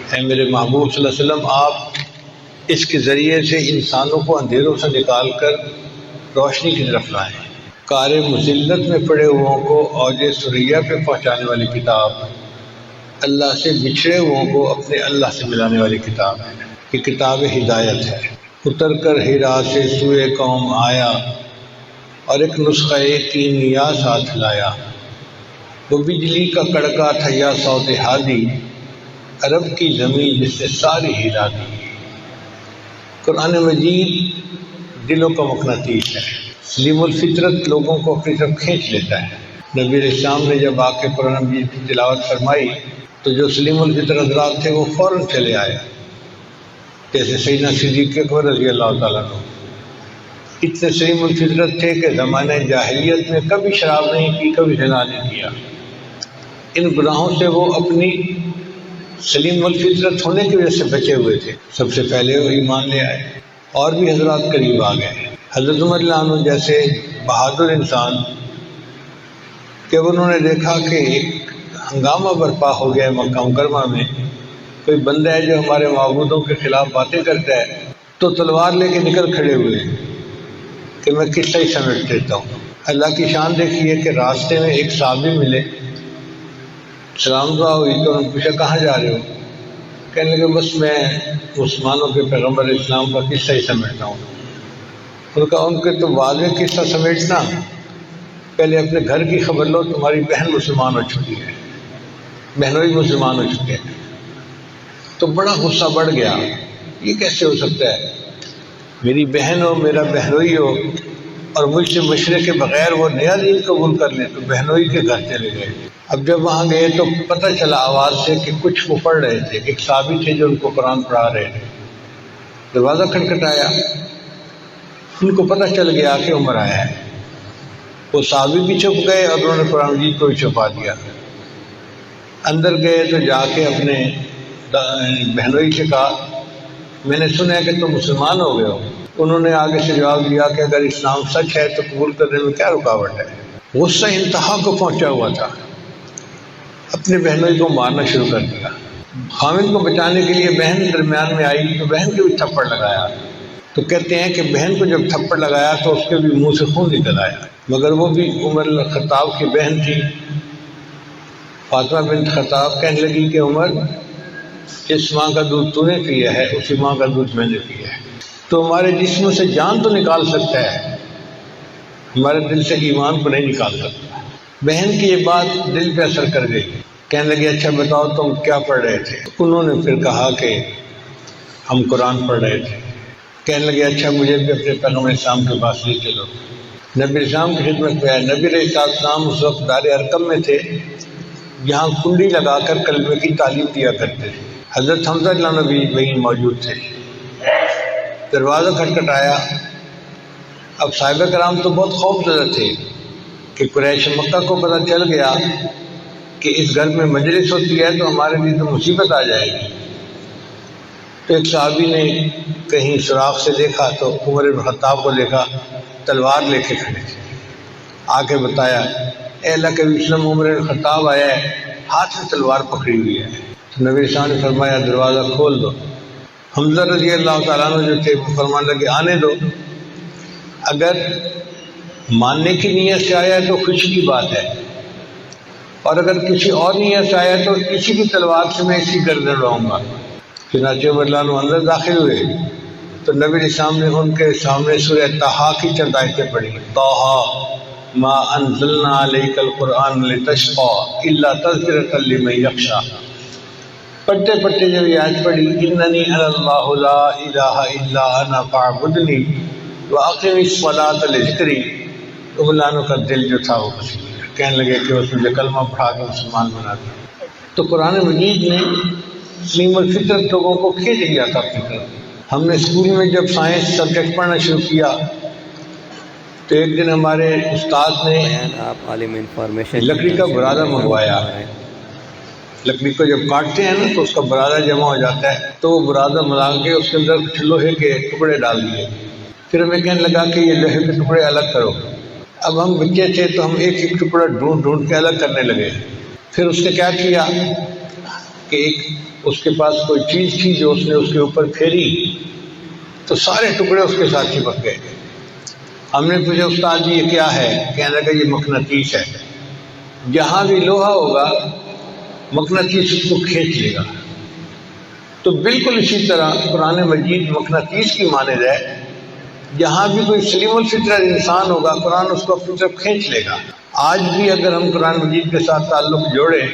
اے میرے محبوب صلی اللہ علیہ وسلم، آپ اس کے ذریعے سے انسانوں کو اندھیروں سے نکال کر روشنی کی طرف لائیں، کار مذلت میں پڑے ہوئوں کو اوج ثریا پہ پہنچانے والی کتاب، اللہ سے بچھڑے ہوئوں کو اپنے اللہ سے ملانے والی کتاب ہے، یہ کتاب ہدایت ہے۔ اتر کر ہیرا سے سوئے قوم آیا، اور ایک نسخہ تین نیاز ہاتھ لایا، وہ بجلی کا کڑکا تھا یا صوت ہادی، عرب کی زمین جس نے ساری ہلا دی۔ قرآن مجید دلوں کا مقناطیس ہے، سلیم الفطرت لوگوں کو اپنی طرف کھینچ لیتا ہے۔ نبی علیہ السلام نے جب آ کے قرآن مجید کی تلاوت فرمائی تو جو سلیم الفطرت حضرات تھے وہ فوراً چلے آئے، جیسے سیدنا صدیق اکبر رضی اللہ تعالیٰ عنہ اتنے سلیم الفطرت تھے کہ زمانہ جاہلیت میں کبھی شراب نہیں پی، کبھی زنا نہیں کیا۔ ان گناہوں سے وہ اپنی سلیم الفطرت ہونے کی وجہ سے بچے ہوئے تھے، سب سے پہلے وہ ایمان لے آئے، اور بھی حضرات قریب آ گئے۔ حضرت عمر رضی اللہ عنہ جیسے بہادر انسان، جب انہوں نے دیکھا کہ ایک ہنگامہ برپا ہو گیا ہے مکہ مکرمہ میں، کوئی بندہ ہے جو ہمارے معبودوں کے خلاف باتیں کرتا ہے، تو تلوار لے کے نکل کھڑے ہوئے کہ میں قصہ ہی سمیٹ دیتا ہوں۔ اللہ کی شان دیکھیے کہ راستے میں ایک صحابی ملے، سلام دعا ہوئی تو انہوں نے پوچھا کہاں جا رہے ہو؟ کہنے لگے بس میں مسلمانوں کے پیغمبر اسلام کا قصہ ہی سمیٹتا ہوں۔ انہوں نے کہا ان کے تو واضح قصہ سمیٹنا، پہلے اپنے گھر کی خبر لو، تمہاری بہن مسلمان ہو چکی ہے، بہنوئی مسلمان ہو چکے ہیں۔ تو بڑا غصہ بڑھ گیا، یہ کیسے ہو سکتا ہے، میری بہن ہو، میرا بہنوئی ہو، اور مجھ سے مشورے کے بغیر وہ نیا دین قبول کر لیں۔ تو بہنوئی کے گھر چلے گئے۔ اب جب وہاں گئے تو پتہ چلا آواز سے کہ کچھ وہ پڑھ رہے تھے، ایک صحابی تھے جو ان کو قرآن پڑھا رہے تھے۔ دروازہ کھٹکھٹایا، ان کو پتہ چل گیا کہ عمر آیا ہے۔ وہ صحابی بھی چھپ گئے اور انہوں نے قرآن مجید کو بھی چھپا دیا۔ اندر گئے تو جا کے اپنے بہنوئی سے کہا میں نے سنا ہے کہ تم مسلمان ہو گئے ہو۔ انہوں نے آگے سے جواب دیا کہ اگر اسلام سچ ہے تو قبول کرنے میں کیا رکاوٹ ہے۔ غصہ انتہا کو پہنچا ہوا تھا، اپنے بہنوئی کو مارنا شروع کر دیا۔ خامد کو بچانے کے لیے بہن درمیان میں آئی تو بہن کو بھی تھپڑ لگایا۔ تو کہتے ہیں کہ بہن کو جب تھپڑ لگایا تو اس کے بھی منہ سے خون نکل آیا، مگر وہ بھی عمر الخطاب کی بہن تھی، فاطمہ بنت خطاب۔ کہنے لگی کہ عمر، جس ماں کا دودھ تو نے پیا ہے اسی ماں کا دودھ میں نے پیا ہے، تو ہمارے جسم سے جان تو نکال سکتا ہے، ہمارے دل سے ایمان کو نہیں نکال سکتا۔ بہن کی یہ بات دل پہ اثر کر گئی، کہنے لگے اچھا بتاؤ تم کیا پڑھ رہے تھے؟ انہوں نے پھر کہا کہ ہم قرآن پڑھ رہے تھے۔ کہنے لگے اچھا مجھے بھی اپنے پیغمبر اسلام کے پاس لے چلو۔ نبی اسلام کی خدمت میں آئے۔ نبی علیہ السلام اس وقت دار ارقم میں تھے، یہاں کنڈی لگا کر کلمے کی تعلیم دیا کرتے تھے۔ حضرت حمزہ رضی اللہ عنہ بھی وہیں موجود تھے۔ دروازہ کھٹکھٹایا۔ اب صحابہ کرام تو بہت خوف زدہ تھے کہ قریش مکہ کو پتہ چل گیا کہ اس گھر میں مجلس ہوتی ہے تو ہمارے لیے تو مصیبت آ جائے گی۔ تو ایک صحابی نے کہیں سوراخ سے دیکھا تو عمر بن خطاب کو دیکھا، تلوار لے کے کھڑے تھے۔ آ کے بتایا اے اللہ کے وسلم، عمر بن خطاب آیا ہے، ہاتھ میں تلوار پکڑی ہوئی ہے۔ تو نبی صلی اللہ علیہ وسلم نے فرمایا دروازہ کھول دو۔ حمزہ رضی اللہ تعالیٰ عنہ جو تھے فرمانے لگے آنے دو، اگر ماننے کی نیت سے آیا ہے تو خوشی کی بات ہے، اور اگر کسی اور نیت سے آیا ہے تو اسی کی تلوار سے میں اسی گردن رہوں گا۔ چنانچہ عمر رضی اللہ عنہ اندر داخل ہوئے تو نبی علیہ السلام نے ان کے سامنے سورہ طٰہٰ کی چند آیتیں پڑھی۔ طٰہٰ ما انزلنا علیک القرآن لتشقیٰ الا تذکرۃ لمن یخشیٰ۔ پڑھتے پڑھتے جب یہ آیت پڑھی اننی انا اللہ لا الہ الا انا فاعبدنی واقم الصلاۃ لذکری، تو عمر رضی اللہ عنہ کا دل جو تھا وہ خوشی ہوا، کہنے لگے کہ اس مجھے کلمہ پڑھا کے مسلمان بنا دیا۔ تو قرآن مجید نے سلیم الفطرت لوگوں کو کھینچ لیا تھا اپنی طرف۔ ہم نے اسکول میں جب سائنس سبجیکٹ پڑھنا شروع کیا تو ایک دن ہمارے استاد نے لکڑی کا برادہ منگوایا۔ لکڑی کو جب کاٹتے ہیں نا تو اس کا برادہ جمع ہو جاتا ہے، تو وہ برادہ ملا کے اس کے اندر کچھ لوہے کے ٹکڑے ڈال دیے۔ پھر ہمیں کہنے لگا کہ یہ لوہے کے ٹکڑے الگ کرو۔ اب ہم بچے تھے تو ہم ایک ایک ٹکڑا ڈھونڈ ڈھونڈ کے الگ کرنے لگے۔ پھر اس نے کیا کیا کہ ایک اس کے پاس کوئی چیز تھی جو اس نے اس کے اوپر پھیری تو سارے ٹکڑے اس کے ساتھ چپک گئے۔ ہم نے پوچھا استاد جی یہ کیا ہے؟ کہنے لگا یہ مقناطیس ہے، جہاں بھی لوہا ہوگا مقناطیس اس کو کھینچ لے گا۔ تو بالکل اسی طرح قرآن مجید مقناطیس کی مانند ہے، جہاں بھی کوئی سلیم الفطرت انسان ہوگا قرآن اس کو اپنی طرف کھینچ لے گا۔ آج بھی اگر ہم قرآن مجید کے ساتھ تعلق جوڑیں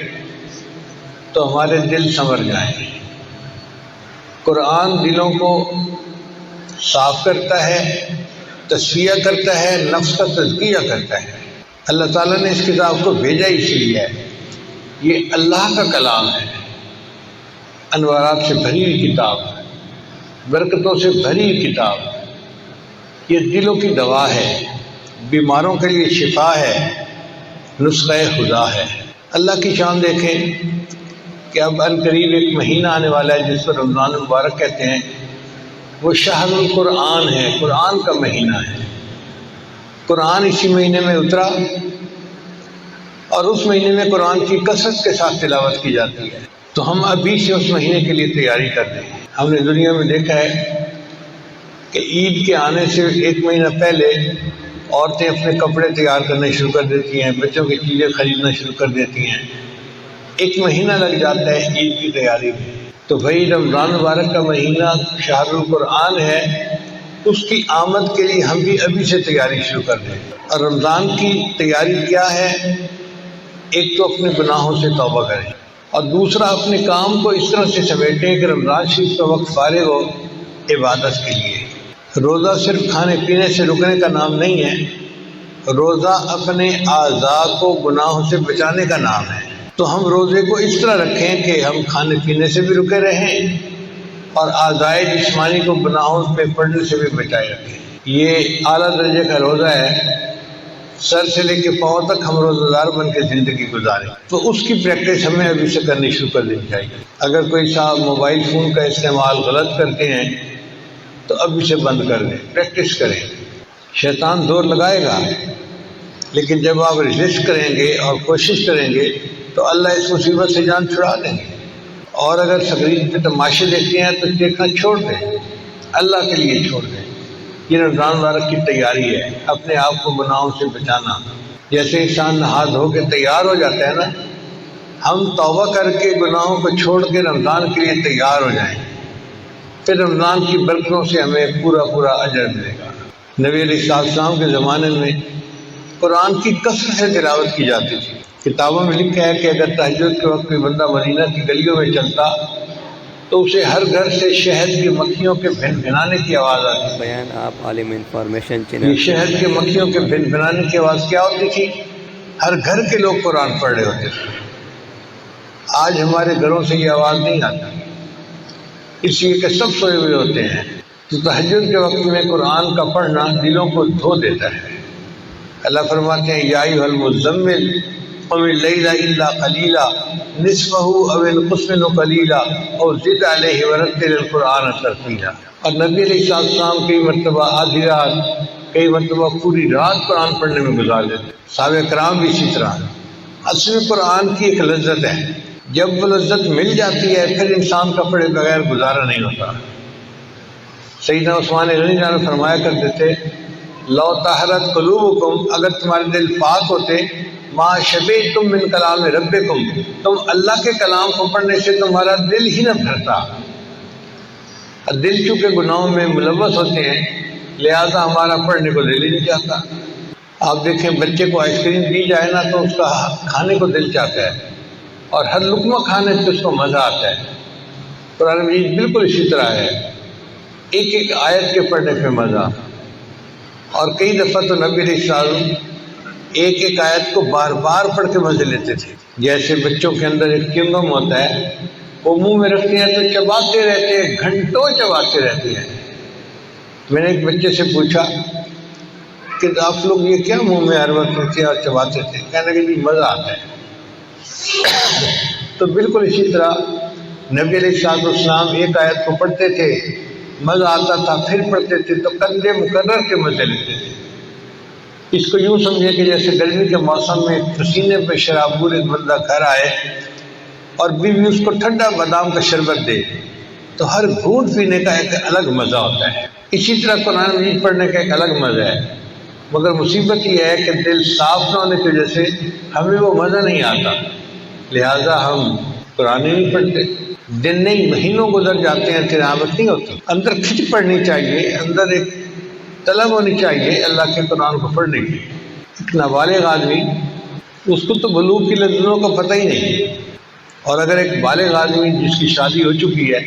تو ہمارے دل سنور جائیں۔ قرآن دلوں کو صاف کرتا ہے، تصفیہ کرتا ہے، نفس کا تزکیہ کرتا ہے۔ اللہ تعالیٰ نے اس کتاب کو بھیجا اس لیے ہے، یہ اللہ کا کلام ہے، انوارات سے بھری ہوئی کتاب، برکتوں سے بھری ہوئی کتاب، یہ دلوں کی دوا ہے، بیماروں کے لیے شفا ہے، نسخہ خدا ہے۔ اللہ کی شان دیکھیں کہ اب عنقریب ایک مہینہ آنے والا ہے جس کو رمضان المبارک کہتے ہیں، وہ شہر القرآن ہے، قرآن کا مہینہ ہے۔ قرآن اسی مہینے میں اترا اور اس مہینے میں قرآن کی کثرت کے ساتھ تلاوت کی جاتی ہے، تو ہم ابھی سے اس مہینے کے لیے تیاری کر رہے ہیں۔ ہم نے دنیا میں دیکھا ہے کہ عید کے آنے سے ایک مہینہ پہلے عورتیں اپنے کپڑے تیار کرنے شروع کر دیتی ہیں، بچوں کی چیزیں خریدنا شروع کر دیتی ہیں، ایک مہینہ لگ جاتا ہے عید کی تیاری میں۔ تو بھائی رمضان مبارک کا مہینہ شہر القرآن ہے، اس کی آمد کے لیے ہم بھی ابھی سے تیاری شروع کر دیں۔ اور رمضان کی تیاری کیا ہے؟ ایک تو اپنے گناہوں سے توبہ کریں، اور دوسرا اپنے کام کو اس طرح سے سمیٹیں کہ رمضان شریف کا وقت فارغ ہو عبادت کے لیے۔ روزہ صرف کھانے پینے سے رکنے کا نام نہیں ہے، روزہ اپنے اعضاء کو گناہوں سے بچانے کا نام ہے۔ تو ہم روزے کو اس طرح رکھیں کہ ہم کھانے پینے سے بھی رکے رہیں اور اعضاء جسمانی کو گناہوں پہ پڑنے سے بھی بچائے رکھیں۔ یہ اعلیٰ درجے کا روزہ ہے، سر سے لے کے پاؤں تک ہم روزہ دار بن کے زندگی گزاریں، تو اس کی پریکٹس ہمیں ابھی سے کرنی شروع کر دینی چاہیے۔ اگر کوئی صاحب موبائل فون کا استعمال غلط کرتے ہیں تو ابھی سے بند کر دیں، پریکٹس کریں۔ شیطان زور لگائے گا، لیکن جب آپ ریزسٹ کریں گے اور کوشش کریں گے تو اللہ اس مصیبت سے جان چھڑا دیں گے۔ اور اگر سکرین پہ تماشے دیکھتے ہیں تو دیکھنا چھوڑ دیں، اللہ کے لیے چھوڑ دیں۔ یہ رمضان مبارک کی تیاری ہے، اپنے آپ کو گناہوں سے بچانا۔ جیسے انسان نہا دھو کے تیار ہو جاتا ہے نا، ہم توبہ کر کے گناہوں کو چھوڑ کے رمضان کے لیے تیار ہو جائیں، پھر رمضان کی برکتوں سے ہمیں پورا اجر ملے گا۔ نبی علیہ السلام کے زمانے میں قرآن کی کثرت سے تلاوت کی جاتی تھی۔ کتابوں میں لکھا ہے کہ اگر تہجد کے وقت کوئی بندہ مدینہ کی گلیوں میں چلتا تو اسے ہر گھر سے شہد کی مکھیوں کے بھن بھنانے کی آواز آتی۔ بیان آپ عالم انفارمیشن چینل۔ یہ شہد کے مکھیوں کے بھن بھنانے کی آواز کیا ہوتی تھی؟ ہر گھر کے لوگ قرآن پڑھ رہے ہوتے تھے۔ آج ہمارے گھروں سے یہ آواز نہیں آتی، اس لیے کہ سب سوئے ہوئے ہوتے ہیں۔ تو تہجد کے وقت میں قرآن کا پڑھنا دلوں کو دھو دیتا ہے۔ اللہ فرماتے ہیں یا ایھا المزمل قم اللیل الا قلیلا نصفہ او انقص منہ قلیلا او زد علیہ ورتل القرآن ترتیلا۔ اور نبی علیہ السلام کئی مرتبہ آدھی رات، کئی مرتبہ پوری رات قرآن پڑھنے میں گزار دیتے۔ صحابہ کرام بھی اسی طرح۔ اصل میں قرآن کی ایک لذت ہے، جب وہ لذت مل جاتی ہے پھر انسان کا پڑھے بغیر گزارا نہیں ہوتا۔ سیدنا عثمان غنی جان فرمایا کرتے تھے لو طہرت قلوبکم، اگر تمہارے دل پاک ہوتے، ما شبعتم من کلام ربکم، تم اللہ کے کلام کو پڑھنے سے تمہارا دل ہی نہ بھرتا۔ دل چونکہ گناہوں میں ملوث ہوتے ہیں لہذا ہمارا پڑھنے کو دل ہی نہیں چاہتا۔ آپ دیکھیں بچے کو آئس کریم دی جائے نا تو اس کا کھانے کو دل چاہتا ہے، اور ہر لقمہ کھانے سے اس کو مزہ آتا ہے۔ قرآن مجید بالکل اسی طرح ہے، ایک ایک آیت کے پڑھنے پہ مزہ۔ اور کئی دفعہ تو نبی علیہ السلام ایک ایک آیت کو بار بار پڑھ کے مزے لیتے تھے۔ جیسے بچوں کے اندر ایک چنگم ہوتا ہے، وہ منہ میں رکھتے ہیں تو چباتے رہتے ہیں، گھنٹوں چباتے رہتے ہیں۔ میں نے ایک بچے سے پوچھا کہ آپ لوگ یہ کیا منہ میں ہر وقت رکھتے اور چباتے تھے؟ کہنے لگے جی مزہ آتا ہے۔ تو بالکل اسی طرح نبی علیہ السلام ایک آیت کو پڑھتے تھے، مزہ آتا تھا، پھر پڑھتے تھے تو قد مقرر کے مزے لیتے تھے۔ اس کو یوں سمجھے کہ جیسے گرمی کے موسم میں پسینے پہ شرابور ایک بندہ گھر آئے اور بیوی اس کو ٹھنڈا بادام کا شربت دے تو ہر گھونٹ پینے کا ایک الگ مزہ ہوتا ہے۔ اسی طرح قرآن مجید پڑھنے کا ایک الگ مزہ ہے، مگر مصیبت یہ ہے کہ دل صاف نہ ہونے کی وجہ سے ہمیں وہ مزہ نہیں آتا، لہٰذا ہم قرآن نہیں پڑھتے۔ دن نہیں مہینوں گزر جاتے ہیں، تلاوت نہیں ہوتی۔ اندر کھچ پڑھنی چاہیے، اندر ایک طلب ہونی چاہیے اللہ کے قرآن کو پڑھنے کی۔ ایک نابالغ آدمی، اس کو تو بلوغ کی لذتوں کا پتہ ہی نہیں، اور اگر ایک بالغ آدمی جس کی شادی ہو چکی ہے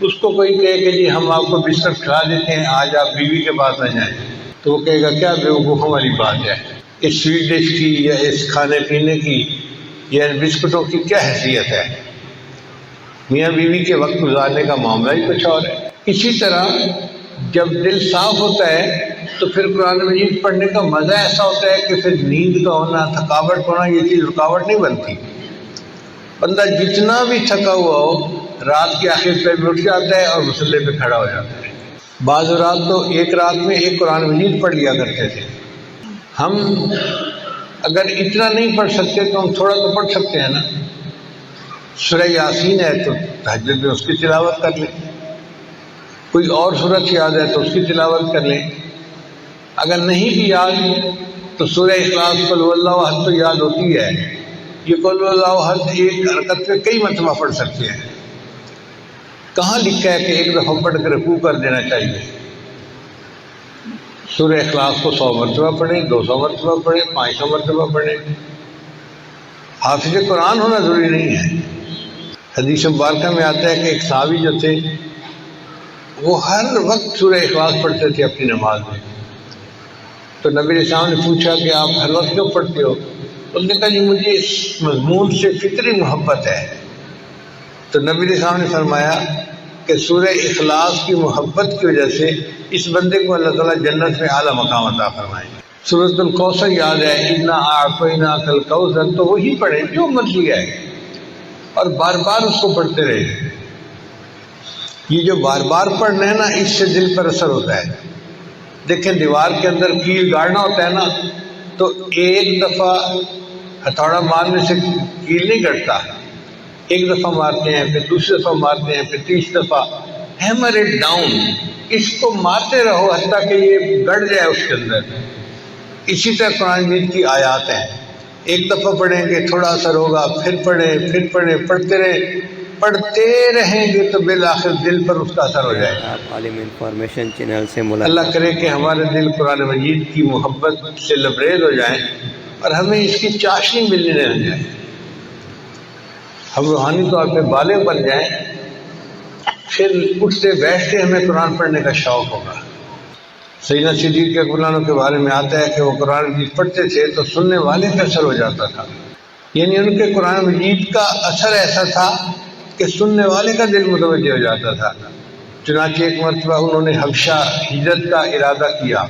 اس کو کوئی کہے کہ جی ہم آپ کو بستر کھلا دیتے ہیں، آج آپ بیوی کے پاس نہ جائیں، تو وہ کہے گا کیا بیوقوفوں والی بات ہے، اس سویٹ ڈش کی یا اس کھانے پینے کی یا ان بسکٹوں کی کیا حیثیت ہے؟ میاں بیوی کے وقت گزارنے کا معاملہ ہی کچھ اور ہے۔ اسی طرح جب دل صاف ہوتا ہے تو پھر قرآن مجید پڑھنے کا مزہ ایسا ہوتا ہے کہ پھر نیند کا ہونا، تھکاوٹ ہونا، یہ چیز رکاوٹ نہیں بنتی۔ بندہ جتنا بھی تھکا ہوا ہو رات کے آخر پہ بھی اٹھ جاتا ہے اور مصلی پہ کھڑا ہو جاتا ہے۔ بعض رات تو ایک رات میں ایک قرآن مجید پڑھ لیا کرتے تھے۔ ہم اگر اتنا نہیں پڑھ سکتے تو ہم تھوڑا تو پڑھ سکتے ہیں نا۔ سورہ یاسین ہے تو تہجد میں اس کی تلاوت کر لیں، کوئی اور سورت یاد ہے تو اس کی تلاوت کر لیں، اگر نہیں بھی یاد تو سورہ اخلاص قل هو اللہ احد تو یاد ہوتی ہے۔ یہ قل هو اللہ احد ایک حرکت پہ کئی مرتبہ پڑھ سکتے ہیں۔ کہاں لکھا ہے کہ ایک دفعہ پڑھ کر رکوع کر دینا چاہیے؟ سورہ اخلاص کو 100 مرتبہ پڑھیں، 200 مرتبہ پڑھیں، 500 مرتبہ پڑھیں۔ حافظ قرآن ہونا ضروری نہیں ہے۔ حدیث مبارکہ میں آتا ہے کہ ایک صحابی جو تھے وہ ہر وقت سورہ اخلاص پڑھتے تھے اپنی نماز میں، تو نبی علیہ السلام نے پوچھا کہ آپ ہر وقت کیوں پڑھتے ہو؟ اس نے کہا جی مجھے اس مضمون سے فطری محبت ہے۔ تو نبی علیہ السلام نے فرمایا کہ سورہ اخلاص کی محبت کی وجہ سے اس بندے کو اللہ تعالیٰ جنت میں اعلیٰ مقام عطا فرمائیں گے۔ سورۃ الکوثر یاد ہے، انا اعطیناک الکوثر، تو وہی پڑھیں جو مرضی ہے اور بار بار اس کو پڑھتے رہے۔ یہ جو بار بار پڑھنا ہے نا، اس سے دل پر اثر ہوتا ہے۔ دیکھیں دیوار کے اندر کیل گاڑنا ہوتا ہے نا، تو ایک دفعہ ہتھوڑا مارنے سے کیل نہیں گڑتا، ایک دفعہ مارتے ہیں، پھر دوسری دفعہ مارتے ہیں، پھر تیسری دفعہ، ہیمر اٹ ڈاؤن، اس کو مارتے رہو حتیٰ کہ یہ گڑ جائے اس کے اندر۔ اسی طرح قرآن مجید کی آیات ہیں، ایک دفعہ پڑھیں گے تھوڑا اثر ہوگا، پھر پڑھیں، پڑھتے رہیں، پڑھتے رہیں گے تو بالآخر دل پر اس کا اثر ہو جائے گا۔ آپ عالم انفارمیشن چینل سے اللہ کرے کہ ہمارے دل قرآن مجید کی محبت سے لبریز ہو جائیں اور ہمیں اس کی چاشنی ملنے لگ جائے، ہم روحانی طور پہ بالغ بن جائیں، پھر اٹھتے بیٹھتے ہمیں قرآن پڑھنے کا شوق ہوگا۔ سیدنا صدیق کے قرآنوں کے بارے میں آتا ہے کہ وہ قرآن مجید پڑھتے تھے تو سننے والے کا اثر ہو جاتا تھا، یعنی ان کے قرآن مجید کا اثر ایسا تھا کہ سننے والے کا دل متوجہ ہو جاتا تھا۔ چنانچہ ایک مرتبہ انہوں نے حبشہ ہجرت کا ارادہ کیا،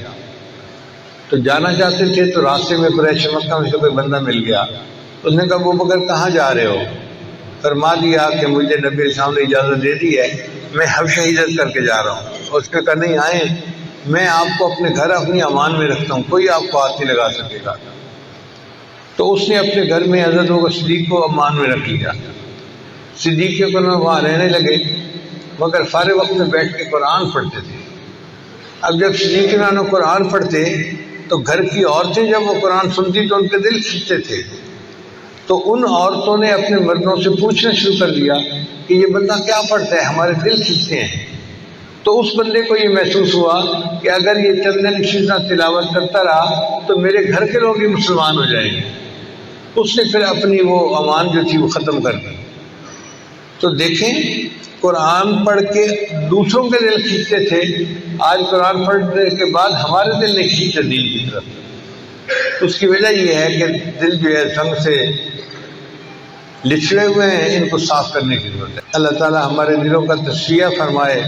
تو جانا چاہتے تھے تو راستے میں قریش مکہ میں سے کوئی بندہ مل گیا، اس نے کہا ابو بکر کہاں جا رہے ہو؟ فرما دیا کہ مجھے نبی علیہ السلام نے اجازت دے دی ہے، میں حبشہ ہجرت کر کے جا رہا ہوں۔ اس نے کہا نہیں آئیں، میں آپ کو اپنے گھر اپنی امان میں رکھتا ہوں، کوئی آپ کو ہاتھ نہیں لگا سکے گا۔ تو اس نے اپنے گھر میں حضرت صدیق کو امان میں رکھ لیا۔ صدیق کے قرآن وہاں رہنے لگے، مگر فارغ وقت میں بیٹھ کے قرآن پڑھتے تھے۔ اب جب صدیق کے نانو قرآن پڑھتے تو گھر کی عورتیں جب وہ قرآن سنتی تو ان کے دل کھنچتے تھے، تو ان عورتوں نے اپنے مردوں سے پوچھنا شروع کر دیا کہ یہ بندہ کیا پڑھتا ہے، ہمارے دل کھنچتے ہیں۔ تو اس بندے کو یہ محسوس ہوا کہ اگر یہ چند دن اسی طرح تلاوت کرتا رہا تو میرے گھر کے لوگ ہی مسلمان ہو جائیں گے۔ اس نے پھر اپنی وہ امان جو تھی وہ ختم کر دی۔ تو دیکھیں قرآن پڑھ کے دوسروں کے دل کھینچتے تھے، آج قرآن پڑھنے کے بعد ہمارے دل نہیں کھینچتے دین کی طرف۔ اس کی وجہ یہ ہے کہ دل جو ہے سنگ سے لچڑے ہوئے ہیں، ان کو صاف کرنے کی ضرورت ہے۔ اللہ تعالیٰ ہمارے دلوں کا تصفیہ فرمائے،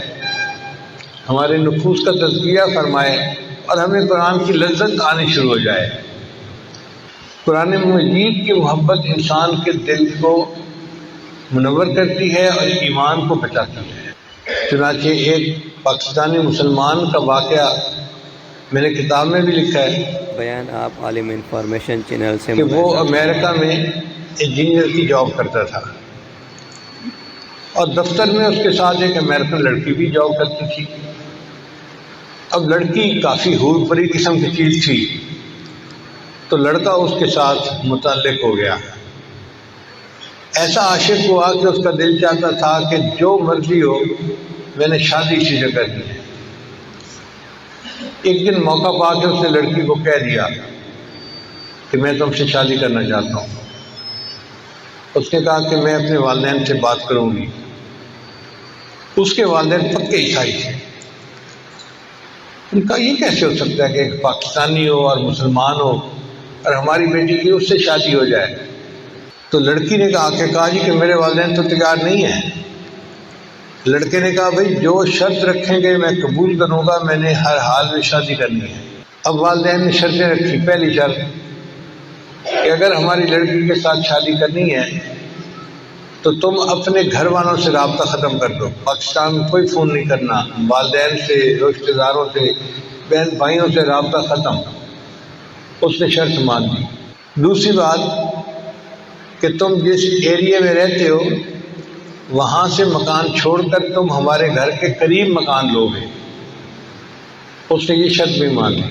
ہمارے نفوس کا تزکیہ فرمائے اور ہمیں قرآن کی لذت آنی شروع ہو جائے۔ قرآن مجید کی محبت انسان کے دل کو منور کرتی ہے اور ایمان کو بچاتی ہے۔ چنانچہ ایک پاکستانی مسلمان کا واقعہ میں نے کتاب میں بھی لکھا ہے بیان آپ عالم انفارمیشن چینل سے کہ وہ امریکہ میں انجینئر کی جاب کرتا تھا، اور دفتر میں اس کے ساتھ ایک امریکن لڑکی بھی جاب کرتی تھی۔ اب لڑکی کافی حور پری قسم کی چیز تھی، تو لڑکا اس کے ساتھ متعلق ہو گیا، ایسا عاشق ہوا کہ اس کا دل چاہتا تھا کہ جو مرضی ہو میں نے شادی اسی سے کرنی ہے۔ ایک دن موقع پا کے اس نے لڑکی کو کہہ دیا کہ میں تم سے شادی کرنا چاہتا ہوں۔ اس نے کہا کہ میں اپنے والدین سے بات کروں گی۔ اس کے والدین پکے عیسائی تھے۔ ان کا یہ کیسے ہو سکتا ہے کہ ایک پاکستانی ہو اور مسلمان ہو اور ہماری بیٹی کی اس سے شادی ہو جائے؟ تو لڑکی نے کہا جی کہ میرے والدین تو تیار نہیں ہیں۔ لڑکے نے کہا بھائی جو شرط رکھیں گے میں قبول کروں گا، میں نے ہر حال میں شادی کرنی ہے۔ اب والدین نے شرطیں رکھی۔ پہلی شرط کہ اگر ہماری لڑکی کے ساتھ شادی کرنی ہے تو تم اپنے گھر والوں سے رابطہ ختم کر دو، پاکستان میں کوئی فون نہیں کرنا، والدین سے، رشتہ داروں سے، بہن بھائیوں سے رابطہ ختم۔ اس نے شرط مان دی۔ دوسری بات کہ تم جس ایریے میں رہتے ہو وہاں سے مکان چھوڑ کر تم ہمارے گھر کے قریب مکان لو گے۔ اس نے یہ شرط بھی مان لی۔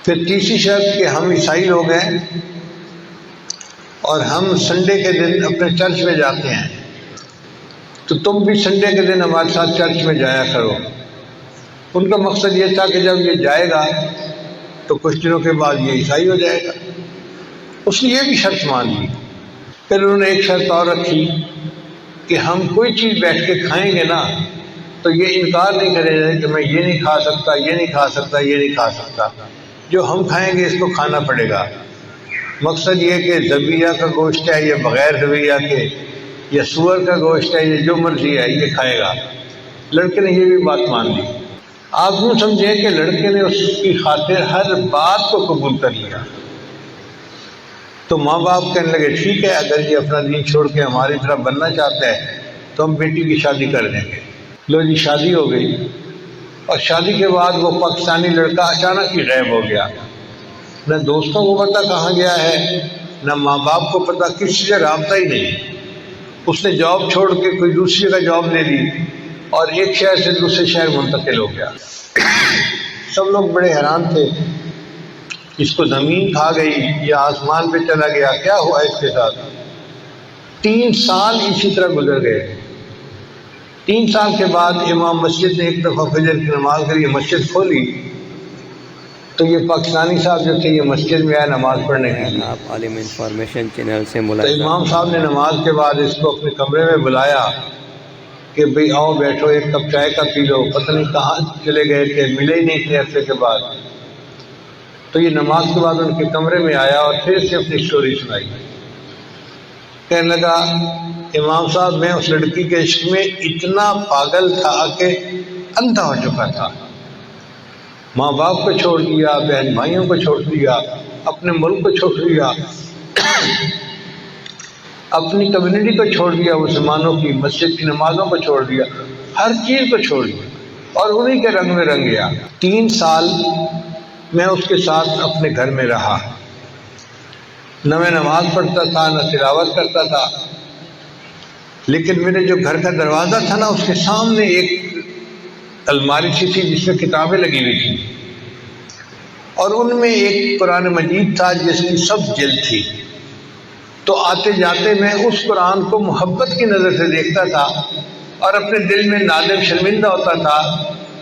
پھر تیسری شرط کہ ہم عیسائی لوگ ہیں اور ہم سنڈے کے دن اپنے چرچ میں جاتے ہیں، تو تم بھی سنڈے کے دن ہمارے ساتھ چرچ میں جایا کرو۔ ان کا مقصد یہ تھا کہ جب یہ جائے گا تو کچھ دنوں کے بعد یہ عیسائی ہو جائے گا۔ اس نے یہ بھی شرط مان لی۔ پھر انہوں نے ایک شرط اور رکھی کہ ہم کوئی چیز بیٹھ کے کھائیں گے نا تو یہ انکار نہیں کرے گا کہ میں یہ نہیں کھا سکتا، یہ نہیں کھا سکتا، یہ نہیں کھا سکتا، جو ہم کھائیں گے اس کو کھانا پڑے گا۔ مقصد یہ کہ ذبیحہ کا گوشت ہے یا بغیر ذبیحہ کے، یا سور کا گوشت ہے، یہ جو مرضی ہے یہ کھائے گا۔ لڑکے نے یہ بھی بات مان لی۔ آپ یوں سمجھیں کہ لڑکے نے اس کی خاطر ہر بات کو قبول کر لیا۔ تو ماں باپ کہنے لگے ٹھیک ہے، اگر یہ اپنا دین چھوڑ کے ہماری طرح بننا چاہتا ہے تو ہم بیٹی کی شادی کر دیں گے۔ لو جی شادی ہو گئی، اور شادی کے بعد وہ پاکستانی لڑکا اچانک ہی غائب ہو گیا۔ نہ دوستوں کو پتہ کہاں گیا ہے، نہ ماں باپ کو پتہ، کسی سے رابطہ ہی نہیں۔ اس نے جاب چھوڑ کے کوئی دوسری جگہ جاب لے لی اور ایک شہر سے دوسرے شہر منتقل ہو گیا۔ سب لوگ بڑے حیران تھے، اس کو زمین کھا گئی یا آسمان پہ چلا گیا، کیا ہوا اس کے ساتھ؟ 3 سال اسی طرح گزر گئے۔ 3 سال کے بعد امام مسجد نے ایک دفعہ فجر کی نماز کے لیے مسجد کھولی تو یہ پاکستانی صاحب جو تھے یہ مسجد میں آئے نماز پڑھنے کے لیے۔ آپ عالم انفارمیشن چینل سے تو ملاقات۔ امام صاحب نے نماز کے بعد اس کو اپنے کمرے میں بلایا کہ بھئی آؤ بیٹھو، ایک کپ چائے کا پی لو۔ پتہ نہیں کہاں چلے گئے تھے، ملے ہی نہیں تھے عرصے کے بعد۔ تو یہ نماز کے بعد ان کے کمرے میں آیا اور پھر سے اپنی سٹوری سنائی۔ کہنے لگا امام صاحب میں اس لڑکی کے عشق میں اتنا پاگل تھا کہ اندھا ہو چکا تھا۔ ماں باپ کو چھوڑ دیا، بہن بھائیوں کو چھوڑ دیا، اپنے ملک کو چھوڑ دیا، اپنی کمیونٹی کو چھوڑ دیا، مسلمانوں کی مسجد کی نمازوں کو چھوڑ دیا، ہر چیز کو چھوڑ دیا اور انہی کے رنگ میں رنگ گیا۔ 3 سال میں اس کے ساتھ اپنے گھر میں رہا، نہ میں نماز پڑھتا تھا نہ تلاوت کرتا تھا، لیکن میرے جو گھر کا دروازہ تھا نا اس کے سامنے ایک الماری سی تھی جس میں کتابیں لگی ہوئی تھیں، اور ان میں ایک قرآن مجید تھا جس کی سب جلد تھی۔ تو آتے جاتے میں اس قرآن کو محبت کی نظر سے دیکھتا تھا اور اپنے دل میں نادم شرمندہ ہوتا تھا،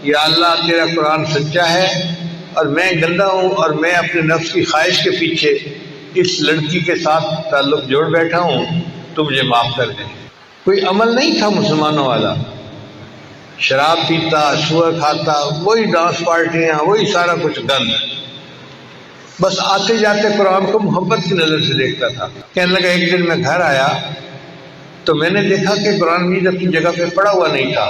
یا اللہ تیرا قرآن سچا ہے اور میں گندا ہوں اور میں اپنے نفس کی خواہش کے پیچھے اس لڑکی کے ساتھ تعلق جوڑ بیٹھا ہوں، تو مجھے معاف کر دے۔ کوئی عمل نہیں تھا مسلمانوں والا، شراب پیتا، سور کھاتا، وہی ڈانس پارٹیاں، وہی سارا کچھ گند، بس آتے جاتے قرآن کو محبت کی نظر سے دیکھتا تھا۔ کہنے لگا ایک دن میں گھر آیا تو میں نے دیکھا کہ قرآن مجید اپنی جگہ پہ پڑا ہوا نہیں تھا،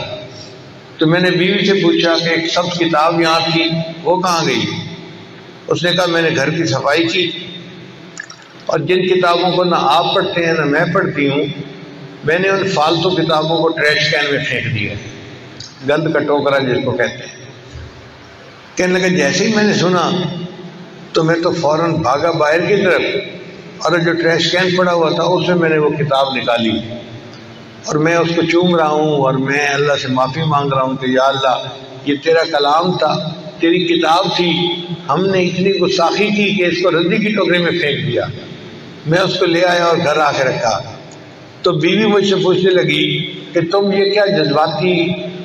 تو میں نے بیوی سے پوچھا کہ ایک سبز کتاب یہاں تھی، وہ کہاں گئی؟ اس نے کہا میں نے گھر کی صفائی کی اور جن کتابوں کو نہ آپ پڑھتے ہیں نہ میں پڑھتی ہوں، میں نے ان فالتو کتابوں کو ٹریش کین میں پھینک دیا، گند کا ٹوکرا جس کو کہتے ہیں۔ کہنے لگا جیسے ہی میں نے سنا تو میں تو فوراً بھاگا باہر کی طرف، اور جو ٹریش کین پڑا ہوا تھا اس میں نے وہ کتاب نکالی اور میں اس کو چوم رہا ہوں اور میں اللہ سے معافی مانگ رہا ہوں کہ یا اللہ یہ تیرا کلام تھا، تیری کتاب تھی، ہم نے اتنی گستاخی کی کہ اس کو ردی کی ٹوکری میں پھینک دیا۔ میں اس کو لے آیا اور گھر آ کے رکھا، تو بیوی مجھ سے پوچھنے لگی کہ تم یہ کیا جذباتی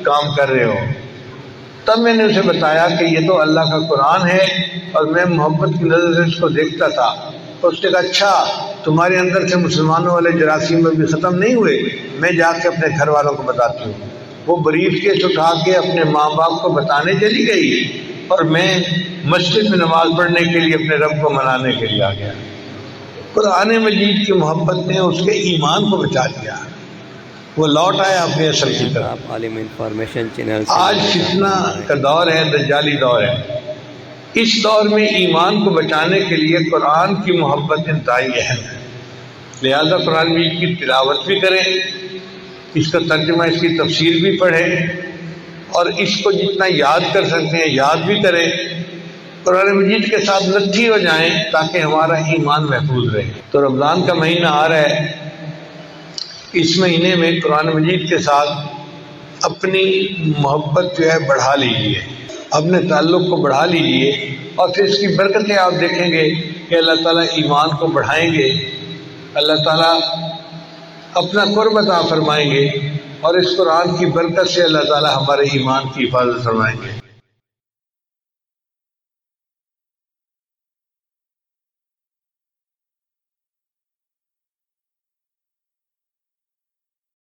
کام کر رہے ہو؟ تب میں نے اسے بتایا کہ یہ تو اللہ کا قرآن ہے اور میں محبت کی نظر سے اس کو دیکھتا تھا۔ اس نے کہا اچھا تمہارے اندر سے مسلمانوں والے جراثیم بھی ختم نہیں ہوئے؟ میں جا کے اپنے گھر والوں کو بتاتی ہوں۔ وہ بریف کیس اٹھا کے اپنے ماں باپ کو بتانے چلی گئی اور میں مسجد میں نماز پڑھنے کے لیے اپنے رب کو منانے کے لیے آ گیا۔ قرآن مجید کی محبت نے اس کے ایمان کو بچا دیا، وہ لوٹ آیا اپنے اصل کی طرف۔ آپ عالم انفارمیشن چینل سے آج فتنہ کا دور ہے، دجالی دور ہے۔ اس دور میں ایمان کو بچانے کے لیے قرآن کی محبت انتہائی اہم ہے، لہذا قرآن مجید کی تلاوت بھی کریں، اس کا ترجمہ، اس کی تفسیر بھی پڑھیں، اور اس کو جتنا یاد کر سکتے ہیں یاد بھی کریں، قرآن مجید کے ساتھ لٹھی ہو جائیں تاکہ ہمارا ایمان محفوظ رہے۔ تو رمضان کا مہینہ آ رہا ہے، اس مہینے میں قرآن مجید کے ساتھ اپنی محبت جو ہے بڑھا لیجئے، اپنے تعلق کو بڑھا لیجئے، اور پھر اس کی برکتیں آپ دیکھیں گے کہ اللہ تعالیٰ ایمان کو بڑھائیں گے، اللہ تعالیٰ اپنا قرب عطا فرمائیں گے، اور اس قرآن کی برکت سے اللہ تعالیٰ ہمارے ایمان کی حفاظت فرمائیں گے۔